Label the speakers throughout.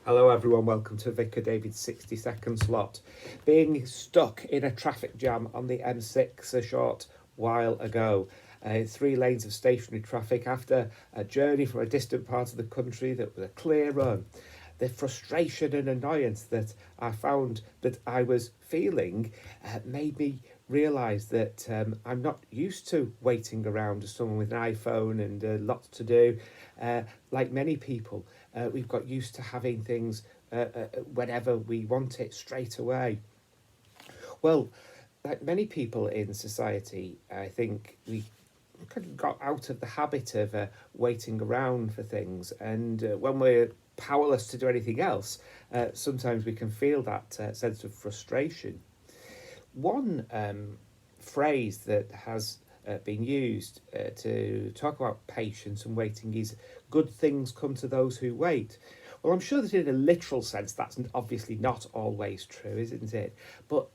Speaker 1: Hello everyone, welcome to Vicar David's 60-second slot. Being stuck in a traffic jam on the M6 a short while ago. 3 lanes of stationary traffic after a journey from a distant part of the country that was a clear run. The frustration and annoyance that I found that I was feeling made me realise that I'm not used to waiting around as someone with an iPhone and lots to do. Like many people, we've got used to having things whenever we want it, straight away. Well, like many people in society, I think we kind of got out of the habit of waiting around for things, and when we're powerless to do anything else, sometimes we can feel that sense of frustration. One phrase that has been used to talk about patience and waiting is "good things come to those who wait." Well, I'm sure that in a literal sense that's obviously not always true, isn't it? But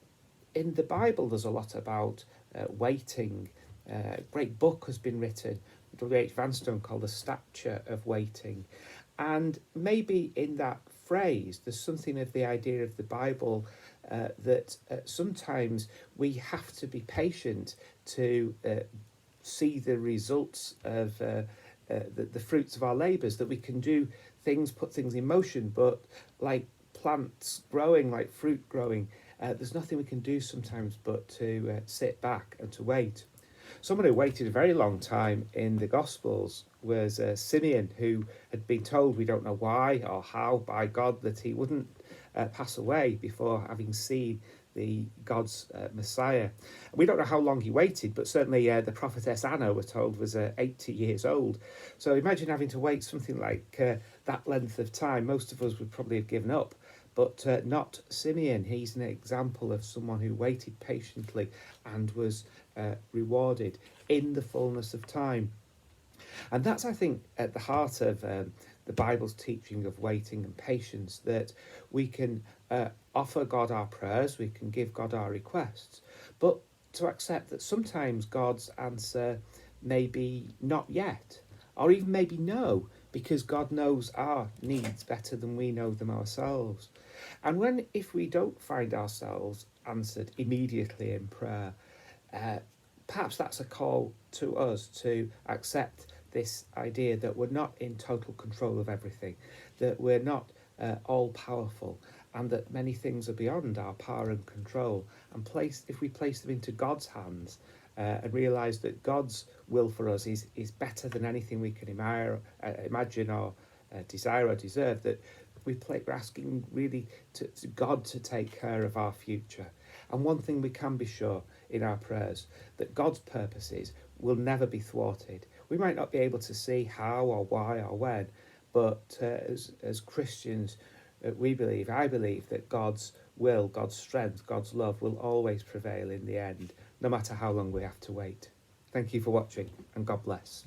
Speaker 1: in the Bible there's a lot about waiting. A great book has been written, W.H. Vanstone, called The Stature of Waiting. And maybe in that phrase there's something of the idea of the Bible that sometimes we have to be patient to see the results of the fruits of our labours, that we can do things, put things in motion, but like plants growing, like fruit growing, there's nothing we can do sometimes but to sit back and to wait. Someone who waited a very long time in the Gospels was Simeon, who had been told, we don't know why or how, by God, that he wouldn't pass away before having seen the God's Messiah. We don't know how long he waited, but certainly the prophetess Anna, we're told, was 80 years old. So imagine having to wait something like that length of time. Most of us would probably have given up, but not Simeon. He's an example of someone who waited patiently and was rewarded in the fullness of time. And that's, I think, at the heart of the Bible's teaching of waiting and patience, that we can offer God our prayers, we can give God our requests, but to accept that sometimes God's answer may be not yet, or even maybe no, because God knows our needs better than we know them ourselves. And if we don't find ourselves answered immediately in prayer, perhaps that's a call to us to accept this idea that we're not in total control of everything, that we're not all powerful, and that many things are beyond our power and control. And if we place them into God's hands and realise that God's will for us is better than anything we can imagine or desire or deserve, that we're asking really to God to take care of our future. And one thing we can be sure in our prayers, that God's purposes will never be thwarted. We might not be able to see how or why or when, but as Christians, I believe that God's will, God's strength, God's love will always prevail in the end, no matter how long we have to wait. Thank you for watching, and God bless.